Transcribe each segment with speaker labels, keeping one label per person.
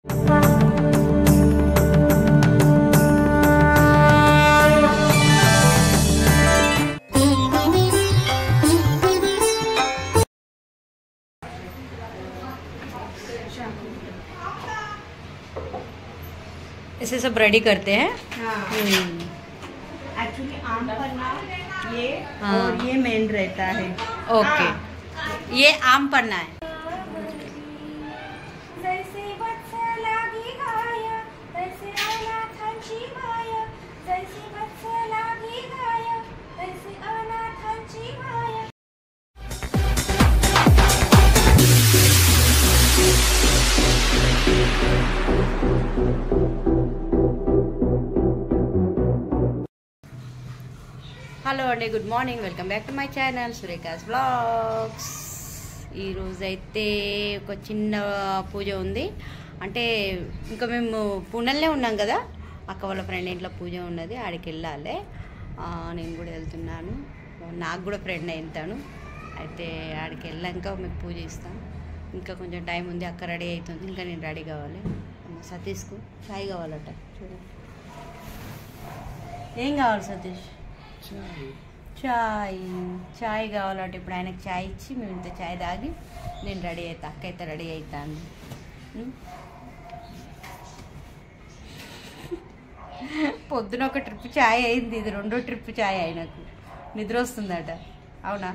Speaker 1: इसे सब रेडी करते हैं।
Speaker 2: एक्चुअली आम पन्ना ये और ये मेन रहता है।
Speaker 1: ओके ये आम पन्ना है। హలో అండి, good morning, welcome back to my channel Surekha's vlogs. ఈరోజైతే ఒక చిన్న పూజ ఉంది. అంటే ఇంకా మేము పూణెలోనే ఉన్నాం కదా, అక్క వాళ్ళ ఫ్రెండ్ ఇంట్లో పూజ ఉన్నది, ఆడికి వెళ్ళాలి. నేను కూడా వెళ్తున్నాను, నాకు కూడా ఫ్రెండ్ వెళ్తాను. అయితే ఆడికి వెళ్ళాక మీకు పూజ ఇస్తాను. ఇంకా కొంచెం టైం ఉంది, అక్క రెడీ అవుతుంది, ఇంకా నేను రెడీ కావాలి. సతీష్కు చాయ్ కావాలట. చూడండి ఏం కావాలి సతీష్? చాయ్ కావాలంటే ఇప్పుడు ఆయనకు చాయ్ ఇచ్చి మేము ఇంత చాయ్ తాగి నేను రెడీ అవుతా. అక్క అయితే రెడీ అవుతాను. పొద్దున ఒక ట్రిప్ చాయ్ అయింది, ఇది రెండో ట్రిప్ చాయ్ ఆయనకు. నిద్ర వస్తుందట. అవునా?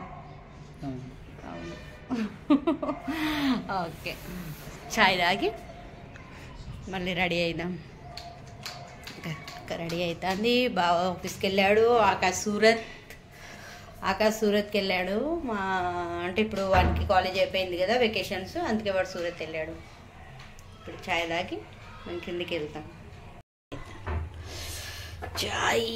Speaker 1: అవును. ఓకే, చాయ్ తాగి మళ్ళీ రెడీ అయిదాం. రెడీ అవుతుంది. బాగా ఆఫీస్కి వెళ్ళాడు. ఆకాశ్ సూరత్కి వెళ్ళాడు. అంటే ఇప్పుడు వానికి కాలేజ్ అయిపోయింది కదా, వెకేషన్స్, అందుకే వాడు సూరత్ వెళ్ళాడు. ఇప్పుడు చాయ్ తాగి మేము కిందికి వెళ్తాం. చాయ్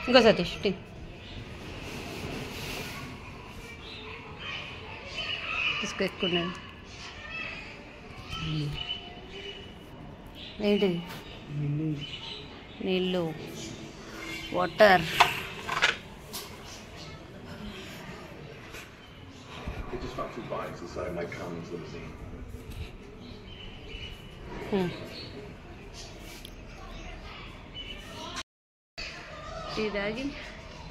Speaker 1: ఇంకో సతీష్ టీ తీసుకెక్కున్నాను. ఏంటిది? నీళ్ళు, వాటర్. టీ తాగి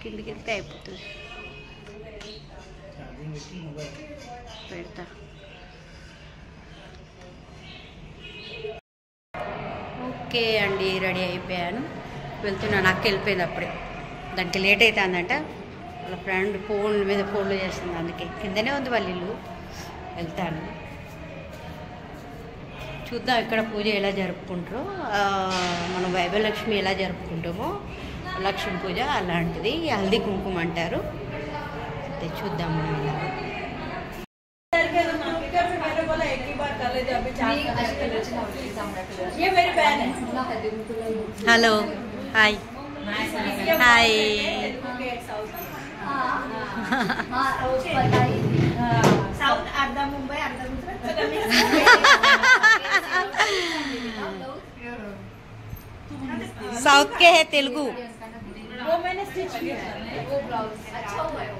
Speaker 1: కిందికి వెళ్తే అయిపోతుంది. పెడతా. ఓకే అండి, రెడీ అయిపోయాను, వెళ్తున్నాను. అక్క వెళ్ళిపోయింది అప్పుడే. దానికి లేట్ అవుతుందంట, వాళ్ళ ఫ్రెండ్ ఫోన్ల మీద ఫోన్లు చేస్తుంది, అందుకే కిందనే ఉంది వాళ్ళ ఇల్లు. వెళ్తాను, చూద్దాం ఇక్కడ పూజ ఎలా జరుపుకుంటారో. మనం వైభవలక్ష్మి ఎలా జరుపుకుంటామో లక్ష్మీ పూజ అలాంటిది, హల్దీ కుంకుమ అంటారు. అయితే చూద్దాం మనం ఎలా. Hello, hi hi. साउथ के है तेलुगु।
Speaker 2: वो मैंने स्टिच किया है, वो ब्लाउज अच्छा हुआ है।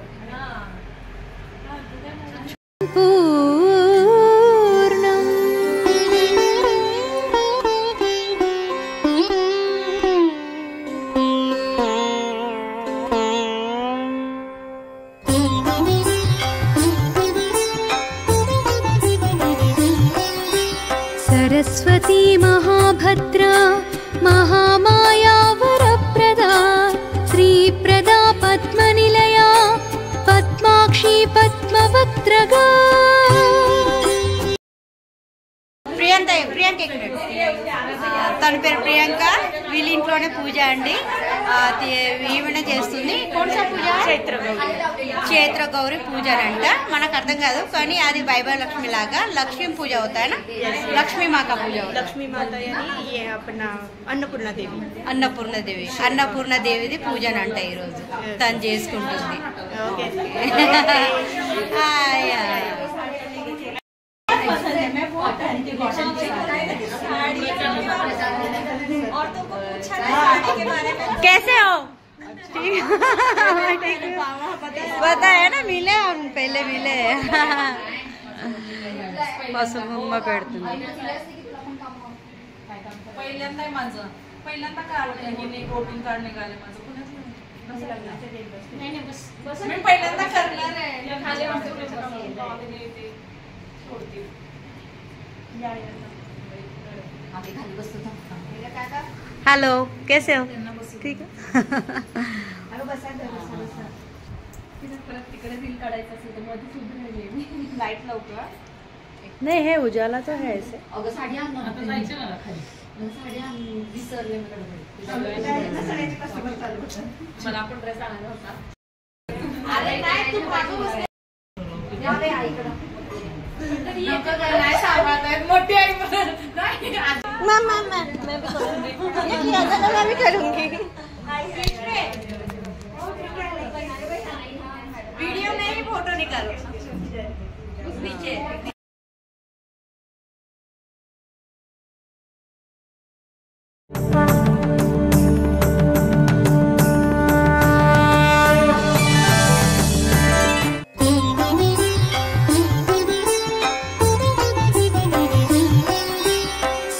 Speaker 3: सरस्वती महाभद्रा महामाया वरप्रदा श्रीप्रदा पद्मनिलया पद्माक्षी पद्मवक्त्रगा
Speaker 1: ప్రియాంక తన పేరు ప్రియాంక. వీళ్ళ ఇంట్లోనే పూజ అండి. ఈమెనే చేస్తుంది. కోన్సా పూజ? చైత్ర గౌరి పూజ అంట. మనకు అర్థం కాదు కానీ అది వైభవ లక్ష్మి లాగా లక్ష్మీ పూజ అవుతాయి. లక్ష్మీ మాత పూజ.
Speaker 2: लक्ष्मी माता यानी ये अपना अन्नपूर्णा देवी.
Speaker 1: అన్నపూర్ణ దేవిది పూజ అంట ఈరోజు తను చేసుకుంటుంది. कैसे हो? पता है ना, मिले हम पहले मिले. पसुबुम्मा పెడుతుంది.
Speaker 4: पहिल्यांदा माझं पहिल्यांदा काय आवडतं की नाही प्रोटीन कार्ड निघाले माझं मी पहिल्यांदा करणार आहे.
Speaker 1: हेलो, कैसे हो? ठीक है.
Speaker 2: नहीं है, उजाला तो है ऐसे.
Speaker 4: मोठी आई
Speaker 2: मैं भी करूंगी.
Speaker 1: वीडियो में ही फोटो निकालो नीचे.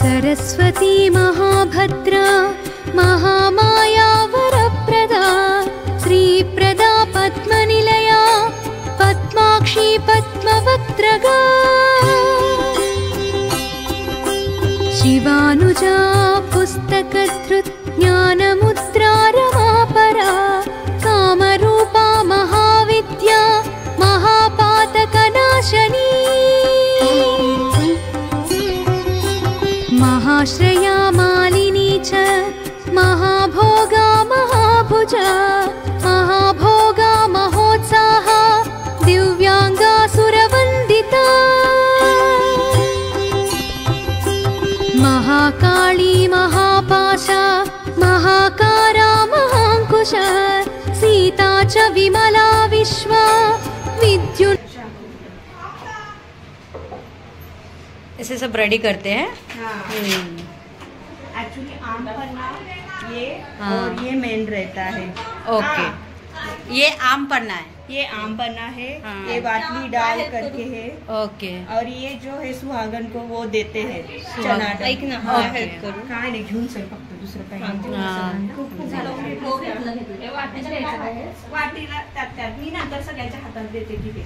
Speaker 3: सरस्वती महाभद्रा महामाया वरप्रदा श्रीप्रदा पद्मनिलया पद्माक्षी पद्मवक्त्रगा शिवानुजा पुस्तकधृत् ज्ञानमुद्रा रमापरा कामरूपा महाविद्या महापातकनाशनी महाश्रया मालिनी च महाभोगा महाभुजा महाभोगा महोत्साहा दिव्यांगा सुरवन्दिता महाकाली महापाशा महाकारा महाङ्कुशा सीता च विमला विश्वा विद्युत्.
Speaker 1: इसे सब रेडी करते हैं.
Speaker 2: एक्चुअली आम पन्ना ये और ये मेन रहता है.
Speaker 1: ओके. ये आम पन्ना है.
Speaker 2: ये आम पन्ना है. ये वाटली डाल करके है.
Speaker 1: ओके.
Speaker 2: और ये जो है सुहागन को वो देते हैं चना डाल.
Speaker 1: ओके.
Speaker 2: काय नाही घेऊन सर फक्त दुसरं काही वाटीला त्यात मी नंतर सगळ्यांच्या हातात देते की ते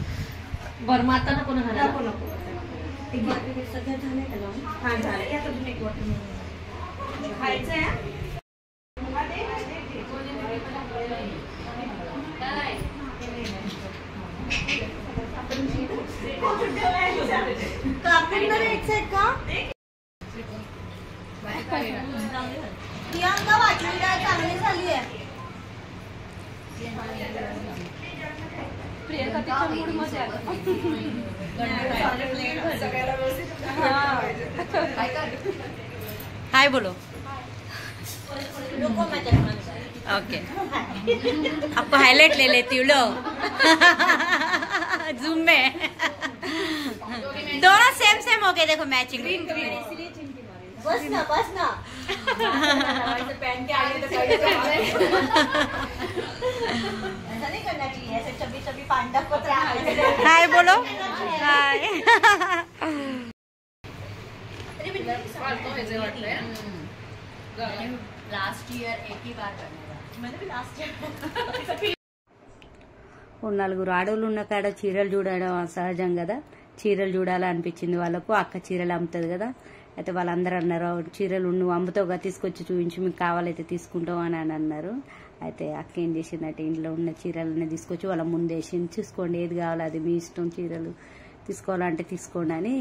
Speaker 4: बरं आता नको ना
Speaker 2: नको नको. सगळं झालंय का लावून? हा झालं. यात अजून एक वाटी खायचं आहे.
Speaker 1: प्रियांका वाटली चांगली झाली आहे.
Speaker 4: प्रियंका तिच्या मूड मध्ये आली.
Speaker 1: हाय बोलो. ओके. आपको हाईलाइट ले लेती हूँ लो. जूम में दोनों सेम सेम हो गए. देखो मैचिंग.
Speaker 2: बस ना पहन के आगे तो ऐसा नहीं करना चाहिए. ऐसे चबी चबी पांडा पत्र.
Speaker 1: हाय बोलो. हाय.
Speaker 2: लास्ट ईयर एक ही बार करने का. मैंने भी लास्ट ईयर.
Speaker 1: నలుగురు ఆడోళ్ళు ఉన్న కాడ చీరలు చూడడం సహజం కదా. చీరలు చూడాలనిపించింది వాళ్ళకు. అక్క చీరలు అమ్ముతుంది కదా. అయితే వాళ్ళందరూ అన్నారు చీరలు నువ్వు అమ్ముతావుగా తీసుకొచ్చి చూపించి మీకు కావాలైతే తీసుకుంటావు అని అన్నారు. అయితే అక్క ఏం చేసిందంటే ఇంట్లో ఉన్న చీరలన్నీ తీసుకొచ్చి వాళ్ళ ముందేసింది. చూసుకోండి ఏది కావాలో అది మీ ఇష్టం, చీరలు తీసుకోవాలంటే తీసుకోండి అని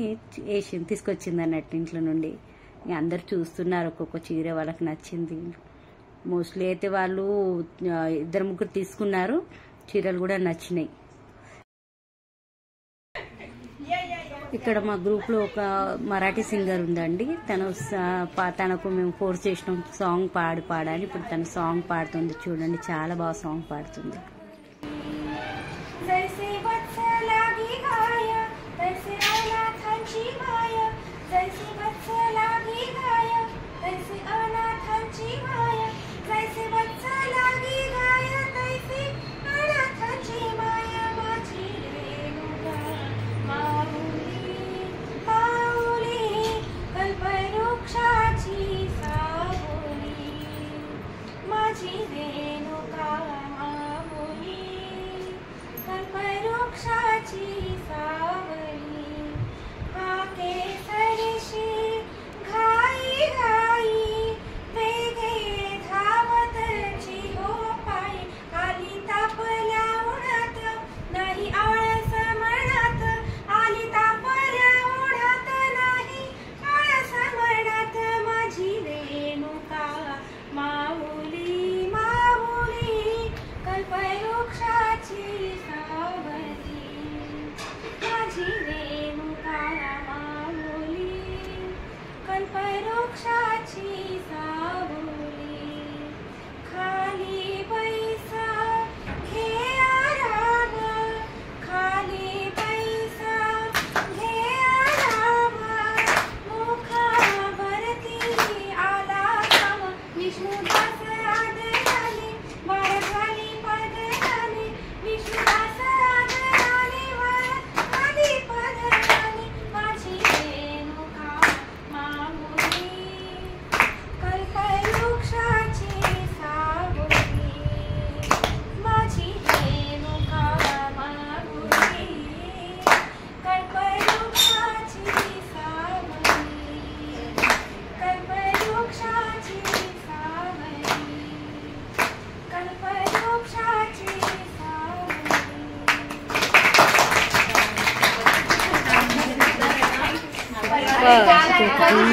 Speaker 1: వేసింది, తీసుకొచ్చింది అన్నట్టు ఇంట్లో నుండి. అందరు చూస్తున్నారు ఒక్కొక్క చీర వాళ్ళకి నచ్చింది. మోస్ట్లీ అయితే వాళ్ళు 2-3 తీసుకున్నారు, చీరలు కూడా నచ్చినాయి. ఇక్కడ మా గ్రూప్ లో ఒక మరాఠీ సింగర్ ఉందండి, తనకు మేము ఫోర్స్ చేసినాం సాంగ్ పాడాలి. ఇప్పుడు తను సాంగ్ పాడుతుంది, చూడండి చాలా బాగా సాంగ్ పాడుతుంది.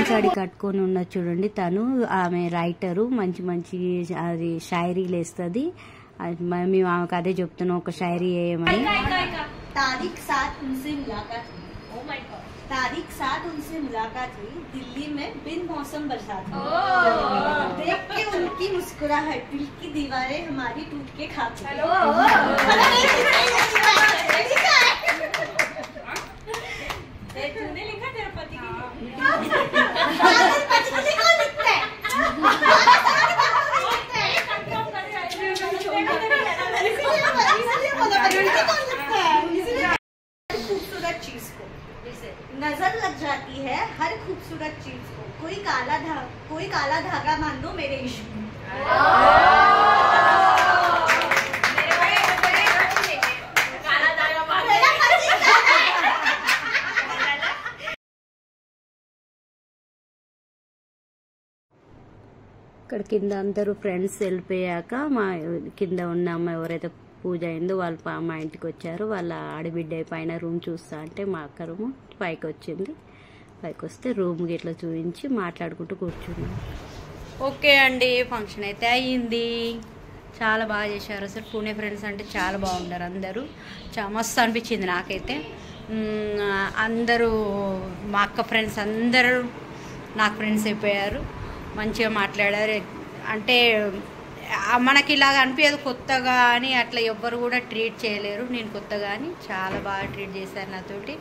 Speaker 1: సాడీ కట్టుకొని ఉన్న చూడండి, తను ఆమె రైటరు, మంచి మంచి అది షాయరీలు వేస్తుంది. మేము ఆమెకు అదే చెప్తున్నాం, ఒక షాయరీ వేయమని.
Speaker 2: तारीख 7 उनसे मुलाकात हुई। तारीख 7 उनसे मुलाकात हुई, दिल्ली में बिन मौसम बरसात हुई। देख के उनकी मुस्कुराहट दिल की दीवारें हमारी टूट के खाती। तूने लिखा तेरा पति की खूबसूरत चीज को नजर लग जाती है, हर खूबसूरत चीज को कोई काला धागा मान दो मेरे इश्क में।
Speaker 1: ఇక్కడ కింద అందరూ ఫ్రెండ్స్ వెళ్ళిపోయాక మా కింద ఉన్న అమ్మాయి ఎవరైతే పూజ అయిందో వాళ్ళు మా ఇంటికి వచ్చారు. వాళ్ళ ఆడబిడ్డ పైన రూమ్ చూస్తా అంటే మా అక్క రూమ్ పైకి వచ్చింది. పైకి వస్తే రూమ్కి ఇట్లా చూపించి మాట్లాడుకుంటూ కూర్చున్నాం. ఓకే అండి, ఫంక్షన్ అయితే అయ్యింది, చాలా బాగా చేశారు. అసలు పూణే ఫ్రెండ్స్ అంటే చాలా బాగుంటారు అందరూ, మస్తు అనిపించింది నాకైతే. అందరూ మా అక్క ఫ్రెండ్స్ అందరూ నాకు ఫ్రెండ్స్ అయిపోయారు, మంచిగా మాట్లాడారు. అంటే మనకి ఇలాగ అనిపించదు కొత్తగా అని, అట్లా ఎవ్వరు కూడా ట్రీట్ చేయలేరు. నేను కొత్తగా అని చాలా బాగా ట్రీట్ చేశారు నాతోటి.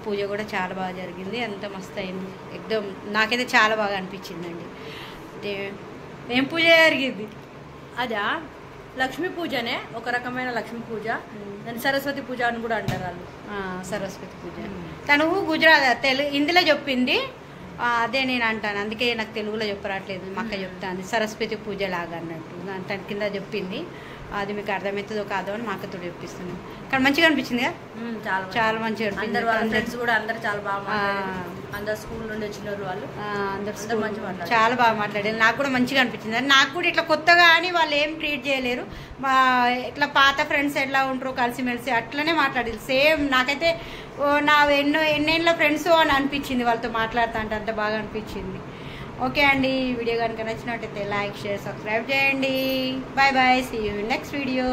Speaker 1: పూజ కూడా చాలా బాగా జరిగింది, అంత మస్తు అయింది. ఎక్దమ్ నాకైతే చాలా బాగా అనిపించిందండి. అంటే ఏం పూజ జరిగింది?
Speaker 4: అదా లక్ష్మీ పూజనే, ఒక రకమైన లక్ష్మీ పూజ. దాన్ని సరస్వతి పూజ అని కూడా అంటారు వాళ్ళు.
Speaker 1: సరస్వతి పూజ. తను గుజరాత్ హిందీలో చెప్పింది, అదే నేను అంటాను, అందుకే నాకు తెలుగులో చెప్పరాట్లేదు. మా అక్క చెప్తాను సరస్వతి పూజ లాగా అన్నట్టు, దాని కింద చెప్పింది. అది మీకు అర్థమవుతుందో కాదో అని మా అక్కతో చెప్పిస్తున్నాను. కానీ మంచిగా అనిపించింది కదా, చాలా మంచిగా అనిపించింది.
Speaker 4: అందరు ఫ్రెండ్స్ కూడా అందరు చాలా బాగా అందరు స్కూల్ నుండి వచ్చినారు వాళ్ళు.
Speaker 1: అందరు
Speaker 4: మంచిగా మాట్లాడారు,
Speaker 1: చాలా బాగా మాట్లాడారు. నాకు కూడా మంచిగా అనిపించింది. నాకు కూడా ఇట్లా కొత్తగా అని వాళ్ళు ఏం ట్రీట్ చేయలేరు. ఇట్లా పాత ఫ్రెండ్స్ ఎట్లా ఉంటారో కలిసిమెలిసి అట్లనే మాట్లాడారు. సేమ్ నాకైతే నా ఎన్నేళ్ళ ఫ్రెండ్స్ అని అనిపించింది వాళ్ళతో మాట్లాడుతా అంటే, అంత బాగా అనిపించింది. ఓకే అండి, వీడియో కనుక నచ్చినట్టయితే లైక్, షేర్, సబ్స్క్రైబ్ చేయండి. Bye bye, see you next video.